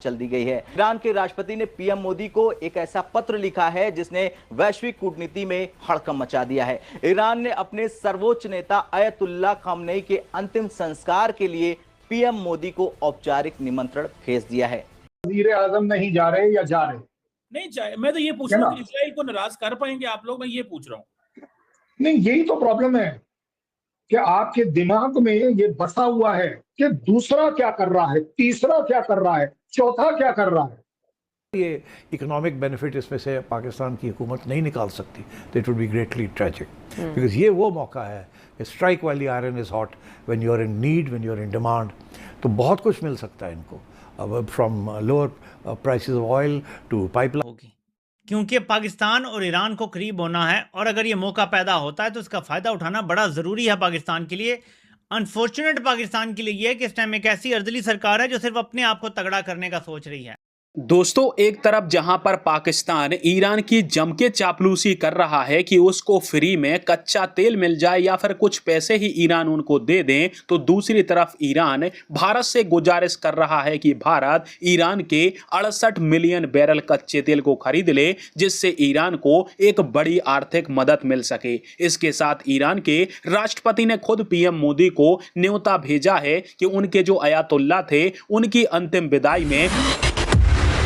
चल दी गई है। ईरान के राष्ट्रपति ने पीएम मोदी को एक ऐसा पत्र लिखा है जिसने वैश्विक कूटनीति में हड़कंप मचा दिया है। ईरान ने अपने सर्वोच्च नेता अयतुल्ला खामनेई के अंतिम संस्कार के लिए पीएम मोदी को औपचारिक निमंत्रण भेज दिया है। वजीर आजम नहीं जा रहे या जा रहे? नहीं जाए। मैं तो ये पूछ रहा हूँ कि इजराइल को नाराज कर पाएंगे आप लोग? मैं ये पूछ रहा हूँ। नहीं, यही तो प्रॉब्लम है कि आपके दिमाग में ये बसा हुआ है कि दूसरा क्या कर रहा है, तीसरा क्या कर रहा है, चौथा क्या कर रहा है। ये इकोनॉमिक बेनिफिट इसमें से पाकिस्तान की हुकूमत नहीं निकाल सकती, तो it would be greatly tragic, because ये वो मौका है, स्ट्राइक वाली iron is hot when you are in need, when you are in demand. तो बहुत कुछ मिल सकता है इनको, from lower prices of oil to pipeline होगी, क्योंकि पाकिस्तान और ईरान को करीब होना है, और अगर ये मौका पैदा होता है तो इसका फ़ायदा उठाना बड़ा ज़रूरी है पाकिस्तान के लिए। अनफॉर्चुनेट पाकिस्तान के लिए ये है कि इस टाइम एक ऐसी अर्दली सरकार है जो सिर्फ अपने आप को तगड़ा करने का सोच रही है। दोस्तों, एक तरफ जहां पर पाकिस्तान ईरान की जम के चापलूसी कर रहा है कि उसको फ्री में कच्चा तेल मिल जाए या फिर कुछ पैसे ही ईरान उनको दे दें, तो दूसरी तरफ ईरान भारत से गुजारिश कर रहा है कि भारत ईरान के 68 मिलियन बैरल कच्चे तेल को खरीद ले, जिससे ईरान को एक बड़ी आर्थिक मदद मिल सके। इसके साथ ईरान के राष्ट्रपति ने खुद पीएम मोदी को न्योता भेजा है कि उनके जो अयातुल्ला थे उनकी अंतिम विदाई में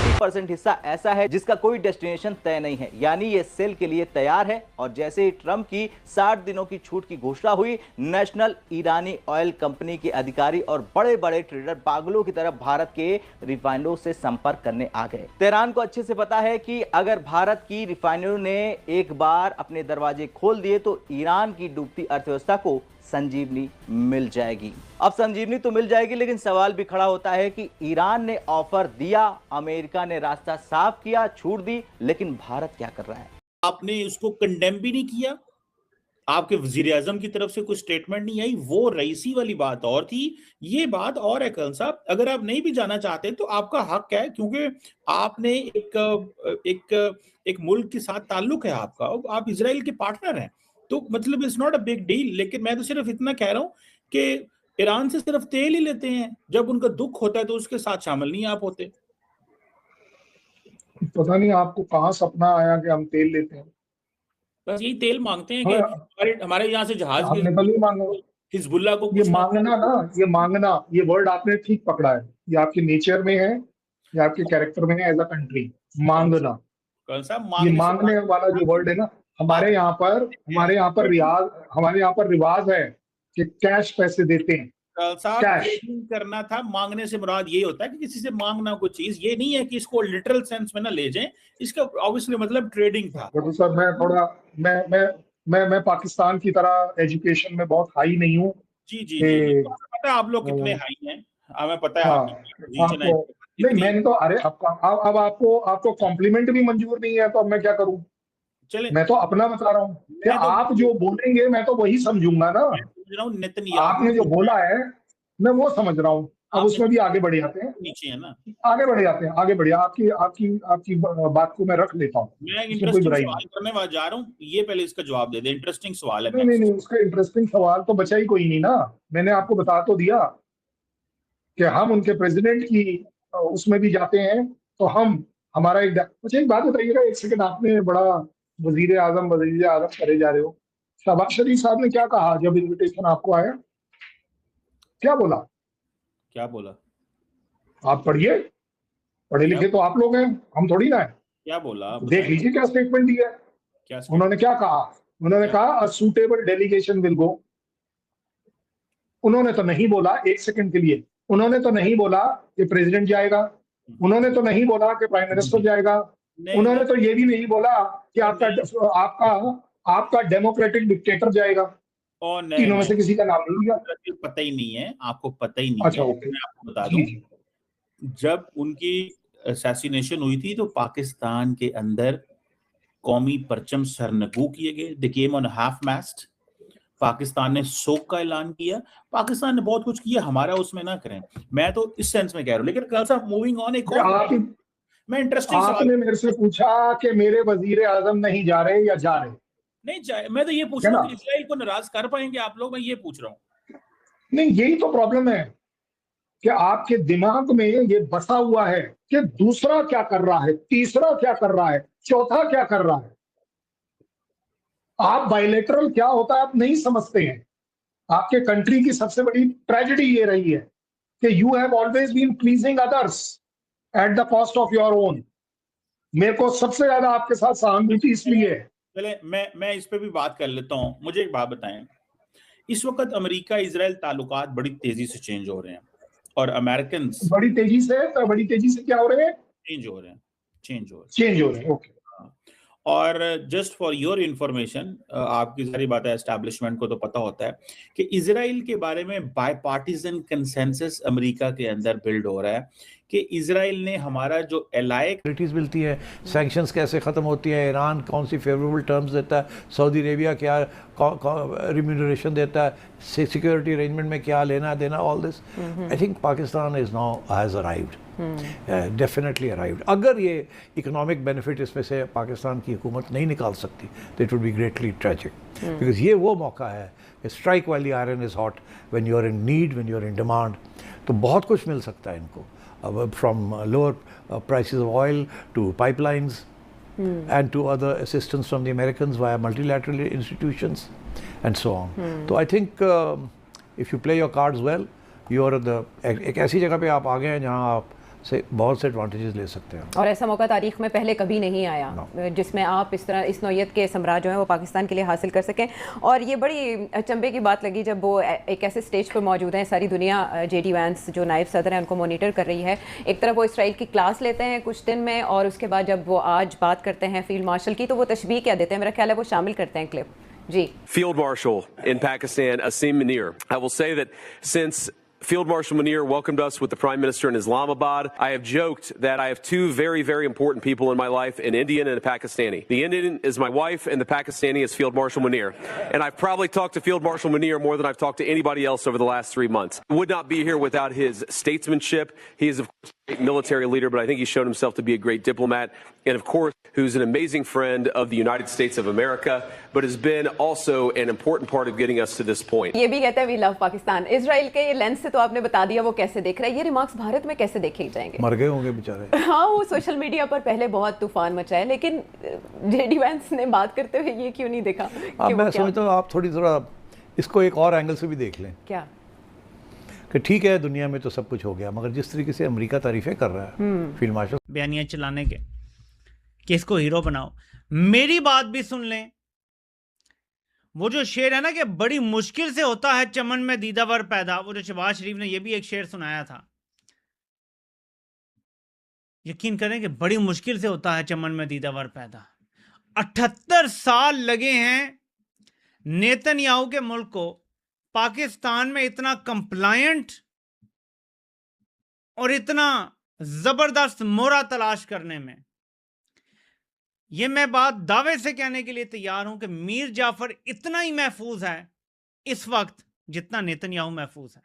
30% हिस्सा ऐसा है जिसका कोई डेस्टिनेशन तय नहीं है, यानी ये सेल के लिए तैयार है। और जैसे ही ट्रंप की 60 दिनों की छूट की घोषणा हुई, नेशनल ईरानी ऑयल कंपनी के अधिकारी और बड़े बड़े ट्रेडर पागलों की तरह भारत के रिफाइनरों से संपर्क करने आ गए। तेहरान को अच्छे से पता है कि अगर भारत की रिफाइनरों ने एक बार अपने दरवाजे खोल दिए तो ईरान की डूबती अर्थव्यवस्था को संजीवनी मिल जाएगी। अब संजीवनी तो मिल जाएगी, लेकिन सवाल भी खड़ा होता है कि ईरान ने ऑफर दिया, अमेरिका ने रास्ता साफ किया, छूट दी, लेकिन भारत क्या कर रहा है? आपने उसको कंडेम भी नहीं किया, आपके वजीर आजम की तरफ से कोई स्टेटमेंट नहीं आई। वो रईसी वाली बात और थी, ये बात और है। कल साहब, अगर आप नहीं भी जाना चाहते तो आपका हक है, क्योंकि आपने एक मुल्क के साथ ताल्लुक है आपका, आप इजराइल के पार्टनर हैं, तो मतलब it's not a big deal. लेकिन मैं तो सिर्फ इतना कह रहा हूं कि ईरान से सिर्फ तेल ही लेते हैं, जब उनका दुख होता है तो उसके साथ शामिल नहीं आप होते। पता नहीं आपको कहां सपना आया कि हम तेल लेते हैं। बस यही तेल मांगते हैं कि हमारे यहाँ से जहाज हमने तो नहीं मांगा। हिजबुल्ला को ये मांगना ना, ये मांगना, ये वर्ड आपने ठीक पकड़ा है। ये आपके नेचर में है, ये आपके कैरेक्टर में है एज अ कंट्री। मांगना, ये मांगने वाला जो वर्ड है ना, हमारे यहाँ पर रिवाज है कि कैश पैसे देते हैं। करना था, मांगने से मुराद ये होता है कि किसी से मांगना कोई चीज, ये नहीं है कि इसको लिटरल सेंस में ना ले जाएं। इसका ऑब्वियसली मतलब ट्रेडिंग था। तो सर, मैं थोड़ा मैं पाकिस्तान की तरह एजुकेशन में बहुत हाई नहीं हूँ। जी, पता है आप लोग कितने हाई हैं, हमें पता है। नहीं, मैंने तो अरे अब आपको कॉम्प्लीमेंट भी मंजूर नहीं है, तो अब मैं क्या करूं? चले, मैं तो अपना बता रहा हूँ कि आप जो बोलेंगे मैं तो वही समझूंगा ना। आपने जो बोला है मैं वो समझ रहा हूँ। अब उसमें भी आगे बढ़ जाते हैं, नीचे है ना, आगे बढ़िया। आपकी बात को मैं रख लेता हूँ। मैं इंटरेस्टिंग सवाल करने वाला जा रहा हूँ, ये पहले इसका जवाब दे दे। इंटरेस्टिंग सवाल है। नहीं, उसका इंटरेस्टिंग सवाल तो बचा ही कोई नहीं ना। मैंने आपको बता तो दिया कि हम उनके प्रेसिडेंट की उसमें भी जाते हैं, तो हमारा एक बात बताइएगा, एक सेकंड। आपने बड़ा वजीर आजम करे जा रहे हो। शहबाज शरीफ साहब ने क्या कहा जब इन्विटेशन आपको आया? क्या बोला? आप पढ़िए, पढ़े लिखे तो आप लोग हैं, हम थोड़ी ना है। क्या बोला? देख लीजिए क्या स्टेटमेंट दिया है। उन्होंने क्या कहा? उन्होंने कहा a suitable delegation will go. उन्होंने तो नहीं बोला, एक सेकंड के लिए, उन्होंने तो नहीं बोला कि प्रेसिडेंट जाएगा, उन्होंने तो नहीं बोला कि प्राइम मिनिस्टर जाएगा, उन्होंने तो ये भी नहीं बोला कि आपका डेमोक्रेटिक डिक्टेटर जाएगा। तीनों में से किसी का नाम नहीं लिया। पता ही नहीं है आपको, पता ही नहीं अच्छा, है। मैं आपको बता दूं, जब उनकी असैसिनेशन हुई थी तो पाकिस्तान के अंदर कौमी परचम सरनगू किए गए, दे केम ऑन हाफ मास्ट। पाकिस्तान ने शोक का ऐलान किया। पाकिस्तान ने बहुत कुछ किया, हमारा उसमें ना करें। मैं तो इस सेंस में कह रहा हूं। लेकिन कल साहब, मूविंग ऑन, एक और मैं इंटरेस्टिंग सवाल, आपने मेरे से पूछा कि मेरे वजीर आजम नहीं जा रहे या जा रहे? नहीं जाए। मैं तो ये पूछ रहा हूँ कि इजराइल को नाराज कर पाएंगे आप लोग? मैं ये पूछ रहा हूँ। नहीं, यही तो प्रॉब्लम है कि आपके दिमाग में ये बसा हुआ है कि दूसरा क्या कर रहा है, तीसरा क्या कर रहा है, चौथा क्या कर रहा है। आप बायलैटरल क्या होता है आप नहीं समझते हैं। आपके कंट्री की सबसे बड़ी ट्रेजेडी ये रही है कि you have always been pleasing others at the cost of your own. मेरे को सबसे ज्यादा आपके साथ सहानुभूति इसलिए है। पहले मैं इस पे भी बात कर लेता हूं। मुझे एक बात बताएं, इस वक्त अमेरिका इजराइल ताल्लुकात बड़ी तेजी से चेंज हो रहे हैं और अमेरिकन बड़ी तेजी से क्या हो रहे हैं? चेंज हो रहे हैं। ओके। और जस्ट फॉर योर इंफॉर्मेशन, आपकी सारी बातें एस्टैब्लिशमेंट को तो पता होता है कि इजराइल के बारे में बायपार्टिजन कंसेंसस अमेरिका के अंदर बिल्ड हो रहा है कि इजराइल ने हमारा जो एलाय मिलती है, सैंक्शंस कैसे ख़त्म होती है, ईरान कौन सी फेवरेबल टर्म्स देता है, सऊदी अरेबिया क्या रिम्यूनरेशन देता है, सिक्योरिटी अरेंजमेंट में क्या लेना देना, all this I think Pakistan is now has arrived, definitely arrived. अगर ये इकोनॉमिक बेनिफिट इसमें से पाकिस्तान की हुकूमत नहीं निकाल सकती तो it would be greatly tragic, because ये वो मौका है, स्ट्राइक वाली iron is hot when you are in need, when you are in demand. तो बहुत कुछ मिल सकता है इनको, from lower prices of oil to pipelines and to other assistance from the Americans via multilateral institutions and so on. So I think if you play your cards well, you are एक ऐसी जगह पे आप आ गए हैं जहाँ आप से बहुत से एडवांटेजेस ले सकते हैं। और ऐसा मौका तारीख में पहले कभी नहीं आया जिसमें आप इस तरह इस नौयत के सम्राट जो हैं वो पाकिस्तान के लिए हासिल कर सकें। और ये बड़ी अचंभे की बात लगी जब वो एक ऐसे स्टेज पर मौजूद हैं, सारी दुनिया जेडी वैंस जो नायब सदर हैं उनको मॉनिटर कर रही है। एक तरफ वो इसराइल की क्लास लेते हैं कुछ दिन में, और उसके बाद जब वो आज बात करते हैं फील्ड मार्शल की तो वो तशबीह क्या देते हैं, मेरा ख्याल है वो शामिल करते हैं क्लिप जी। Field Marshal in Pakistan, Asim Munir. I will say that since Field Marshal Munir welcomed us with the Prime Minister in Islamabad, I have joked that I have two very, very important people in my life, an Indian and a Pakistani. The Indian is my wife and the Pakistani is Field Marshal Munir. And I've probably talked to Field Marshal Munir more than I've talked to anybody else over the last 3 months. Would not be here without his statesmanship. He is, of course, a great military leader, but I think he's shown himself to be a great diplomat. And of course, who's an amazing friend of the United States of America, but has been also an important part of getting us to this point. ये भी कहते हैं we love Pakistan. Israel के ये lens से तो आपने बता दिया वो कैसे देख रहा है, ये रिमार्क्स भारत में कैसे देखे जाएंगे? मर गए होंगे बेचारे। हाँ, वो सोशल मीडिया पर पहले बहुत तूफान मचा है, लेकिन जेडी वैंस ने बात करते हुए ये क्यों नहीं देखा? मैं समझता हूँ आप थोड़ा इसको एक और एंगल से भी देख लें। क्या? कि ठीक है दुनिया में तो सब कुछ हो गया, मगर जिस तरीके से अमेरिका तारीफें कर रहा है फील्ड मार्शल बयानियां चलाने के कि इसको हीरो बनाओ, मेरी बात भी सुन लें। वो जो शेर है ना कि बड़ी मुश्किल से होता है चमन में दीदावर पैदा, वो जो शहबाज शरीफ ने ये भी एक शेर सुनाया था, यकीन करें कि बड़ी मुश्किल से होता है चमन में दीदावर पैदा। 78 साल लगे हैं नेतन्याहू के मुल्क को पाकिस्तान में इतना कंप्लायंट और इतना जबरदस्त मोहरा तलाश करने में। यह मैं बात दावे से कहने के लिए तैयार हूं कि मीर जाफर इतना ही महफूज है इस वक्त जितना नेतन्याहू महफूज है।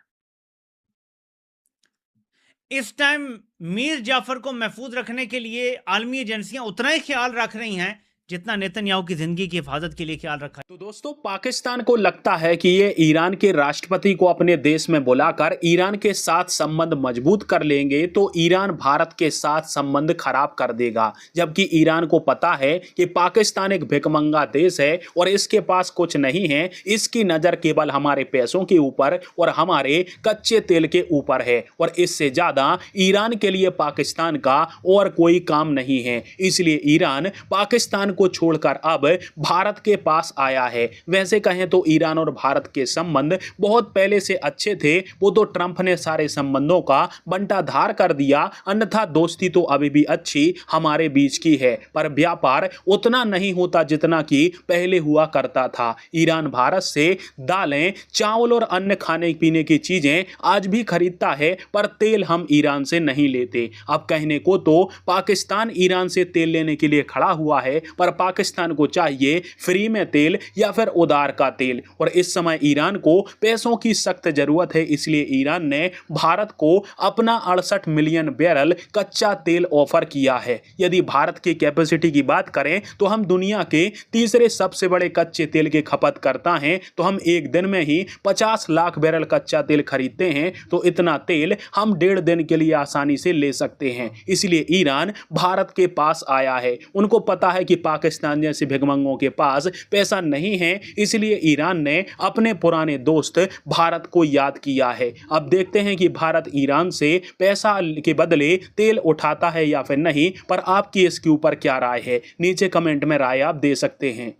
इस टाइम मीर जाफर को महफूज रखने के लिए आलमी एजेंसियां उतना ही ख्याल रख रही हैं जितना नेतन्याहू की जिंदगी की हिफाजत के लिए ख्याल रखा है। तो दोस्तों, पाकिस्तान को लगता है कि ये ईरान के राष्ट्रपति को अपने देश में बुलाकर ईरान के साथ संबंध मजबूत कर लेंगे तो ईरान भारत के साथ संबंध खराब कर देगा, जबकि ईरान को पता है कि पाकिस्तान एक भिखमंगा देश है और इसके पास कुछ नहीं है। इसकी नजर केवल हमारे पैसों के ऊपर और हमारे कच्चे तेल के ऊपर है, और इससे ज्यादा ईरान के लिए पाकिस्तान का और कोई काम नहीं है। इसलिए ईरान पाकिस्तान को छोड़कर अब भारत के पास आया है। वैसे कहें तो ईरान और भारत के संबंध बहुत पहले से अच्छे थे, वो तो ट्रंप ने सारे संबंधों का बंटाधार कर दिया, अन्यथा दोस्ती तो अभी भी अच्छी हमारे बीच की है, पर व्यापार उतना नहीं होता जितना कि पहले हुआ करता था। ईरान भारत से दालें, चावल और अन्य खाने पीने की चीजें आज भी खरीदता है, पर तेल हम ईरान से नहीं लेते। अब कहने को तो पाकिस्तान ईरान से तेल लेने के लिए खड़ा हुआ है, पर पर पाकिस्तान को चाहिए फ्री में तेल या फिर उधार का तेल, और इस समय ईरान को पैसों की सख्त जरूरत है। इसलिए ईरान ने भारत को अपना 68 मिलियन बैरल कच्चा तेल ऑफर किया है। यदि भारत की कैपेसिटी की बात करें तो हम दुनिया के तीसरे सबसे बड़े कच्चे तेल के खपत करता हैं, तो हम एक दिन में ही 50 लाख बैरल कच्चा तेल खरीदते हैं, तो इतना तेल हम 1.5 दिन के लिए आसानी से ले सकते हैं। इसलिए ईरान भारत के पास आया है। उनको पता है कि पाकिस्तान जैसे भिखमंगों के पास पैसा नहीं है, इसलिए ईरान ने अपने पुराने दोस्त भारत को याद किया है। अब देखते हैं कि भारत ईरान से पैसा के बदले तेल उठाता है या फिर नहीं, पर आपकी इसके ऊपर क्या राय है? नीचे कमेंट में राय आप दे सकते हैं।